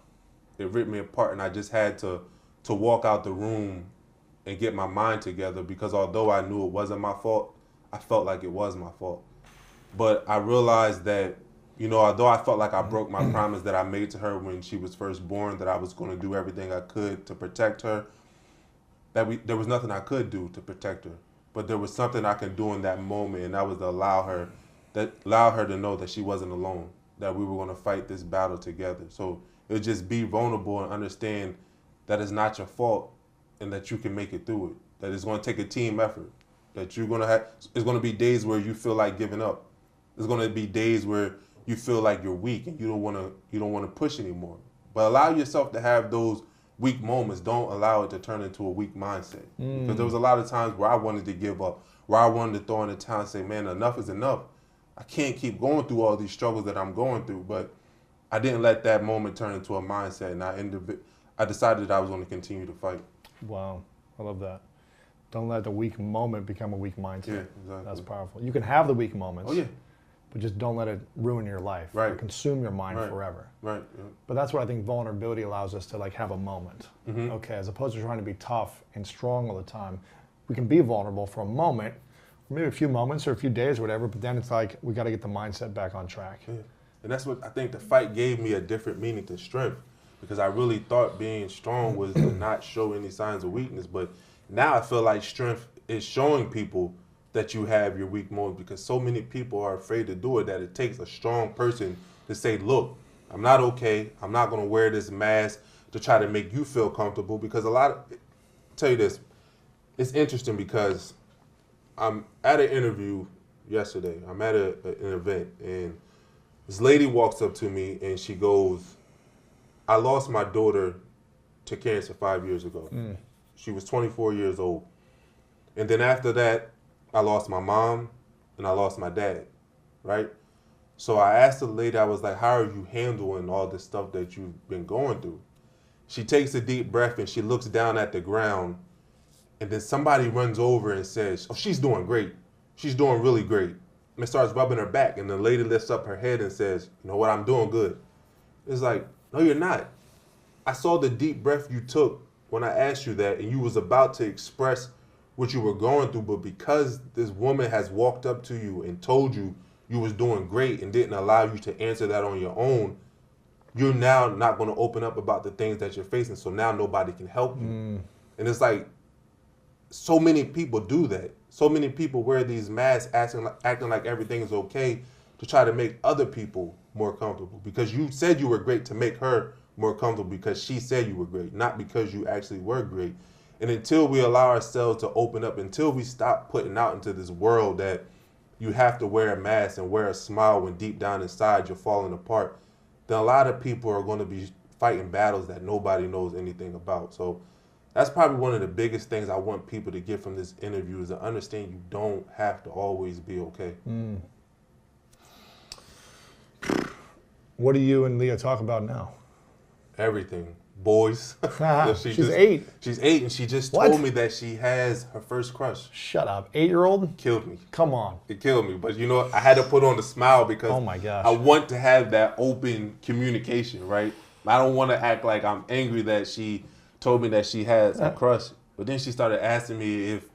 It ripped me apart, and I just had to walk out the room and get my mind together, because although I knew it wasn't my fault, I felt like it was my fault. But I realized that, you know, although I felt like I broke my promise that I made to her when she was first born, that I was going to do everything I could to protect her, there was nothing I could do to protect her. But there was something I could do in that moment, and that was to allow her to know that she wasn't alone, that we were going to fight this battle together. So it would just be vulnerable and understand that it's not your fault and that you can make it through it, that it's going to take a team effort, that it's going to be days where you feel like giving up. There's going to be days where you feel like you're weak and you don't want to push anymore. But allow yourself to have those weak moments. Don't allow it to turn into a weak mindset. Because there was a lot of times where I wanted to give up, where I wanted to throw in the towel and say, man, enough is enough. I can't keep going through all these struggles that I'm going through. But I didn't let that moment turn into a mindset, and I decided that I was going to continue to fight. Wow, I love that. Don't let the weak moment become a weak mindset. Yeah, exactly. That's powerful. You can have the weak moments. Oh, yeah. But just don't let it ruin your life, right, or consume your mind forever. Right. Yeah. But that's what I think vulnerability allows us to, like, have a moment. Okay, as opposed to trying to be tough and strong all the time. We can be vulnerable for a moment, maybe a few moments or a few days or whatever, but then it's like we got to get the mindset back on track. Yeah. And that's what I think the fight gave me, a different meaning to strength, because I really thought being strong was to not show any signs of weakness. But now I feel like strength is showing people that you have your weak moments, because so many people are afraid to do it, that it takes a strong person to say, look, I'm not okay. I'm not going to wear this mask to try to make you feel comfortable. Because tell you this, it's interesting because I'm at an interview yesterday. I'm at an event, and this lady walks up to me and she goes, I lost my daughter to cancer 5 years ago. She was 24 years old. And then after that, I lost my mom and I lost my dad, right? So I asked the lady, I was like, how are you handling all this stuff that you've been going through? She takes a deep breath and she looks down at the ground, and then somebody runs over and says, oh, she's doing great. She's doing really great. And starts rubbing her back, and the lady lifts up her head and says, you know what, I'm doing good. It's like, no, you're not. I saw the deep breath you took when I asked you that, and you was about to express what you were going through, but because this woman has walked up to you and told you you was doing great and didn't allow you to answer that on your own, you're now not going to open up about the things that you're facing, so now nobody can help you. And it's like, so many people do that. So many people wear these masks acting like everything is okay to try to make other people more comfortable, because you said you were great to make her more comfortable because she said you were great, not because you actually were great. And until we allow ourselves to open up, until we stop putting out into this world that you have to wear a mask and wear a smile when deep down inside you're falling apart, then a lot of people are going to be fighting battles that nobody knows anything about. So that's probably one of the biggest things I want people to get from this interview, is to understand you don't have to always be okay. What do you and Leah talk about now? Everything. boys. She's 8. She's 8, and she just told me that she has her first crush. Shut up. 8-year-old? Killed me. Come on. It killed me. But, I had to put on the smile because oh my gosh. I want to have that open communication, right? I don't want to act like I'm angry that she told me that she has a crush. But then she started asking me if,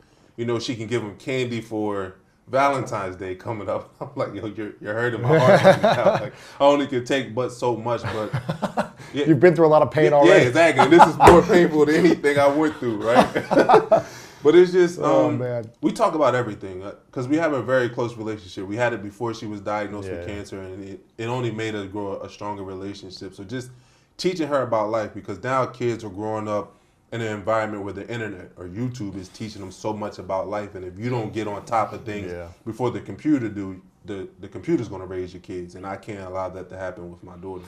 she can give him candy for Valentine's Day coming up. I'm like, yo, you're hurting my heart right now. Like, I only can take but so much, but yeah. You've been through a lot of pain already. Yeah, exactly. And this is more painful than anything I went through, right? But it's just, man. We talk about everything because we have a very close relationship. We had it before she was diagnosed with cancer, and it only made us grow a stronger relationship. So just teaching her about life, because now kids are growing up in an environment where the internet or YouTube is teaching them so much about life, and if you don't get on top of things before the computer do, the computer's going to raise your kids, and I can't allow that to happen with my daughter.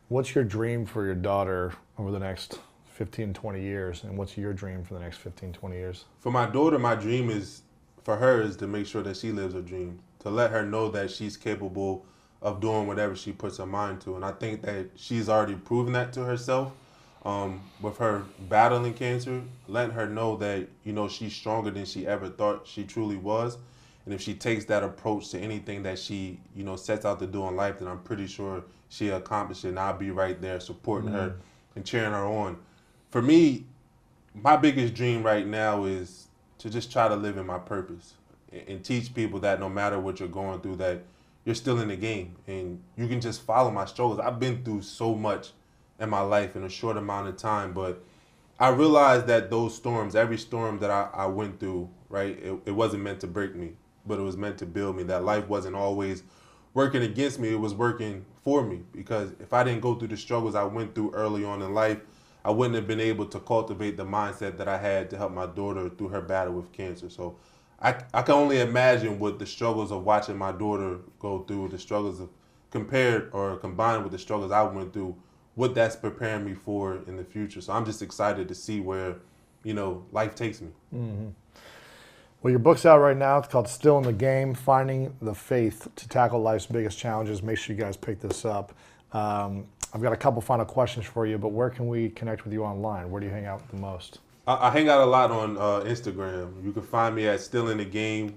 What's your dream for your daughter over the next 15, 20 years, and what's your dream for the next 15, 20 years? For my daughter, my dream is to make sure that she lives her dream, to let her know that she's capable of doing whatever she puts her mind to, and I think that she's already proven that to herself. With her battling cancer, letting her know that, she's stronger than she ever thought she truly was. And if she takes that approach to anything that she, sets out to do in life, then I'm pretty sure she'll accomplish it, and I'll be right there supporting her and cheering her on. For me, my biggest dream right now is to just try to live in my purpose and teach people that no matter what you're going through, that you're still in the game and you can just follow my struggles. I've been through so much in my life in a short amount of time, but I realized that those storms, every storm that I went through, right, it wasn't meant to break me, but it was meant to build me. That life wasn't always working against me, it was working for me, because if I didn't go through the struggles I went through early on in life, I wouldn't have been able to cultivate the mindset that I had to help my daughter through her battle with cancer. So I can only imagine what the struggles of watching my daughter go through, the struggles of compared or combined with the struggles I went through, what that's preparing me for in the future. So I'm just excited to see where, life takes me. Mm-hmm. Well, your book's out right now. It's called Still in the Game, Finding the Faith to Tackle Life's Biggest Challenges. Make sure you guys pick this up. I've got a couple final questions for you, but where can we connect with you online? Where do you hang out the most? I hang out a lot on Instagram. You can find me at Still in the Game.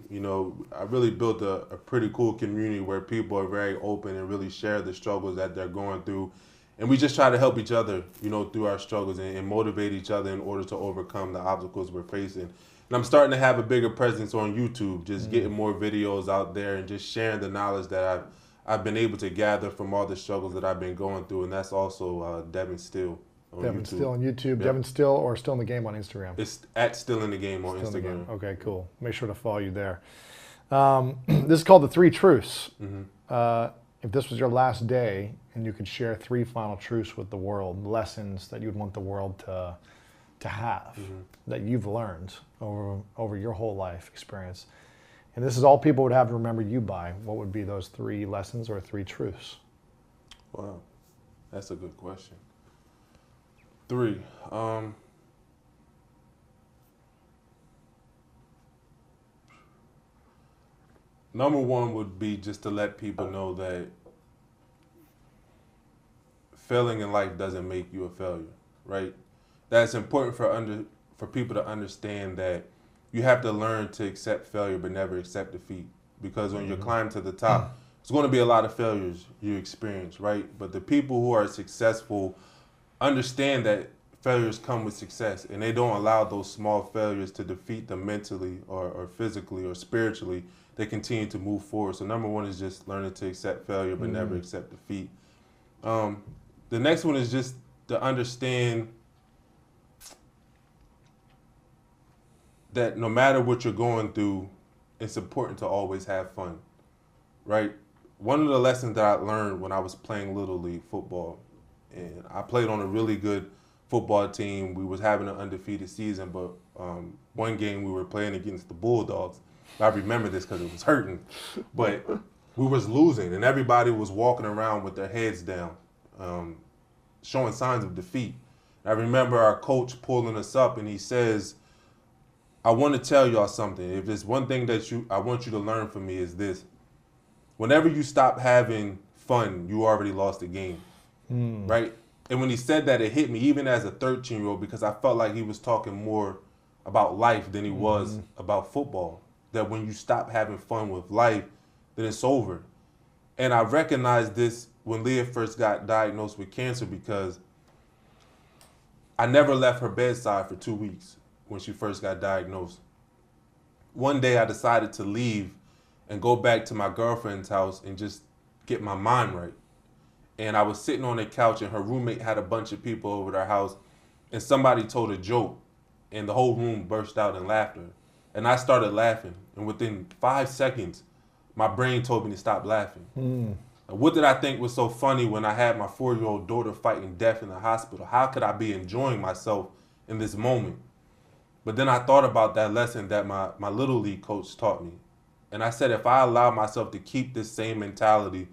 I really built a pretty cool community where people are very open and really share the struggles that they're going through. And we just try to help each other, through our struggles and motivate each other in order to overcome the obstacles we're facing. And I'm starting to have a bigger presence on YouTube, just getting more videos out there and just sharing the knowledge that I've been able to gather from all the struggles that I've been going through. And that's also Devon Still on Devon YouTube. Still on YouTube. Yep. Devon Still or Still in the Game on Instagram? It's at Still in the Game on Still Instagram. In the Game. Okay, cool. Make sure to follow you there. This is called The 3 Truths. Mm-hmm. If this was your last day and you could share 3 final truths with the world, lessons that you'd want the world to have, that you've learned over your whole life experience, and this is all people would have to remember you by, what would be those 3 lessons or 3 truths? Wow, that's a good question. 3. Number 1 would be just to let people know that failing in life doesn't make you a failure, right? That it's important for people to understand that you have to learn to accept failure but never accept defeat. Because on your climb to the top, there's going to be a lot of failures you experience, right? But the people who are successful understand that failures come with success, and they don't allow those small failures to defeat them mentally or physically or spiritually. They continue to move forward. So number 1 is just learning to accept failure but never accept defeat. The next one is just to understand that no matter what you're going through, it's important to always have fun, right? One of the lessons that I learned when I was playing Little League football, and I played on a really good football team. We was having an undefeated season, but one game we were playing against the Bulldogs. I remember this because it was hurting, but we was losing, and everybody was walking around with their heads down, showing signs of defeat. I remember our coach pulling us up, and he says, I want to tell y'all something. If there's one thing that I want you to learn from me is this. Whenever you stop having fun, you already lost the game, right? And when he said that, it hit me, even as a 13-year-old, because I felt like he was talking more about life than he was about football. That when you stop having fun with life, then it's over. And I recognized this when Leah first got diagnosed with cancer, because I never left her bedside for 2 weeks when she first got diagnosed. One day I decided to leave and go back to my girlfriend's house and just get my mind right. And I was sitting on a couch, and her roommate had a bunch of people over their house, and somebody told a joke, and the whole room burst out in laughter. And I started laughing, and within 5 seconds, my brain told me to stop laughing. And what did I think was so funny when I had my 4-year-old daughter fighting death in the hospital? How could I be enjoying myself in this moment? But then I thought about that lesson that my Little League coach taught me. And I said, if I allow myself to keep this same mentality,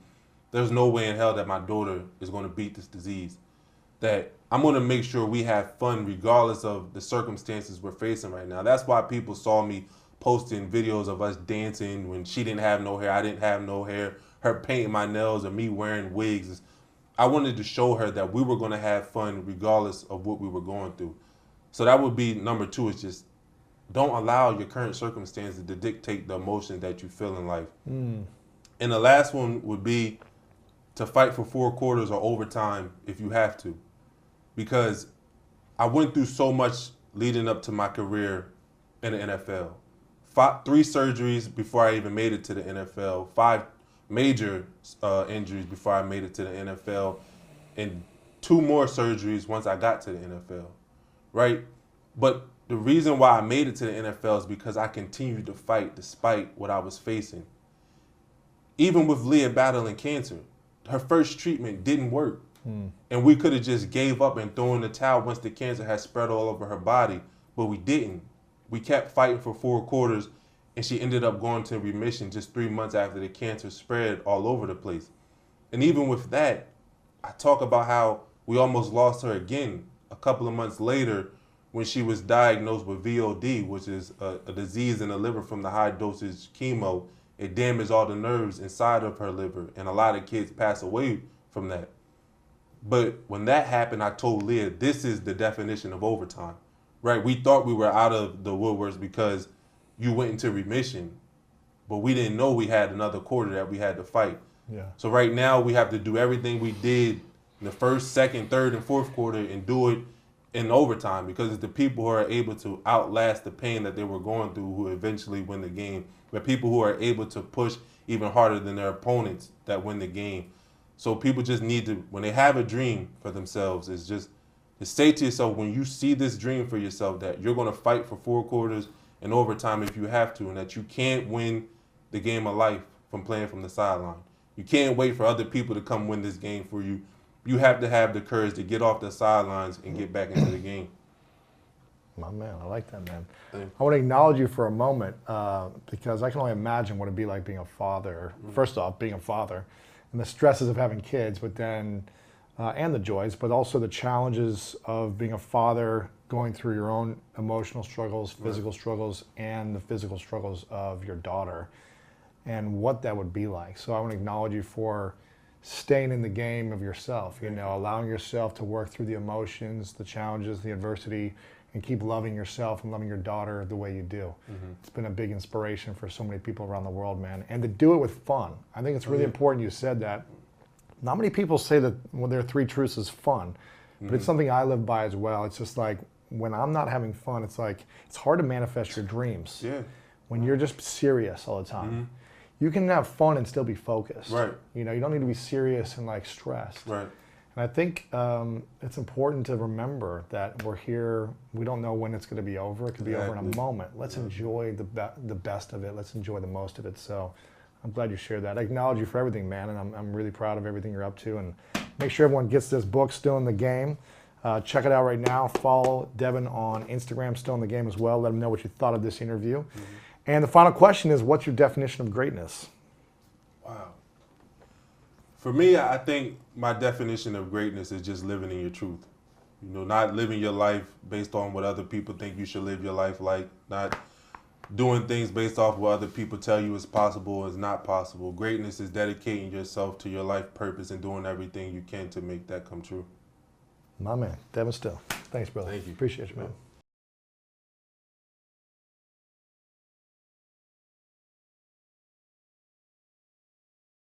there's no way in hell that my daughter is going to beat this disease. That I'm going to make sure we have fun regardless of the circumstances we're facing right now. That's why people saw me posting videos of us dancing when she didn't have no hair, I didn't have no hair, her painting my nails, or me wearing wigs. I wanted to show her that we were going to have fun regardless of what we were going through. So that would be number 2, is just don't allow your current circumstances to dictate the emotions that you feel in life. And the last one would be to fight for 4 quarters or overtime if you have to. Because I went through so much leading up to my career in the NFL. 3 surgeries before I even made it to the NFL, 5 major injuries before I made it to the NFL, and 2 more surgeries once I got to the NFL, right? But the reason why I made it to the NFL is because I continued to fight despite what I was facing. Even with Leah battling cancer, her first treatment didn't work. And we could have just gave up and thrown in the towel once the cancer had spread all over her body, but we didn't. We kept fighting for 4 quarters, and she ended up going to remission just 3 months after the cancer spread all over the place. And even with that, I talk about how we almost lost her again a couple of months later when she was diagnosed with VOD, which is a disease in the liver from the high dosage chemo. It damaged all the nerves inside of her liver, and a lot of kids pass away from that. But when that happened, I told Leah, this is the definition of overtime, right? We thought we were out of the woodworks because you went into remission, but we didn't know we had another quarter that we had to fight. So right now we have to do everything we did in the first, second, third, and fourth quarter and do it in overtime, because it's the people who are able to outlast the pain that they were going through who eventually win the game. The people who are able to push even harder than their opponents that win the game. So people just need to, when they have a dream for themselves, is just to say to yourself, when you see this dream for yourself, that you're going to fight for 4 quarters and overtime if you have to, and that you can't win the game of life from playing from the sideline. You can't wait for other people to come win this game for you. You have to have the courage to get off the sidelines and get back into the game. My man, I like that, man. I want to acknowledge you for a moment because I can only imagine what it'd be like being a father. First off, being a father and the stresses of having kids, but then, and the joys, but also the challenges of being a father, going through your own emotional struggles, physical struggles, and the physical struggles of your daughter, and what that would be like. So I want to acknowledge you for staying in the game of yourself, you know, allowing yourself to work through the emotions, the challenges, the adversity, and keep loving yourself and loving your daughter the way you do. It's been a big inspiration for so many people around the world, man. And to do it with fun. I think it's really important you said that. Not many people say that when their 3 truths is fun, but it's something I live by as well. It's just like, when I'm not having fun, it's like, it's hard to manifest your dreams. When you're just serious all the time. You can have fun and still be focused. You know, you don't need to be serious and like stressed. And I think it's important to remember that we're here. We don't know when it's going to be over. It could be over in a moment. Let's enjoy the best of it. Let's enjoy the most of it. So I'm glad you shared that. I acknowledge you for everything, man, and I'm really proud of everything you're up to. And make sure everyone gets this book, Still in the Game. Check it out right now. Follow Devon on Instagram, Still in the Game as well. Let him know what you thought of this interview. And the final question is, what's your definition of greatness? Wow. For me, I think my definition of greatness is just living in your truth. You know, not living your life based on what other people think you should live your life like, not doing things based off what other people tell you is possible or is not possible. Greatness is dedicating yourself to your life purpose and doing everything you can to make that come true. My man, Devon Still. Thanks, brother. Thank you. Appreciate you, man.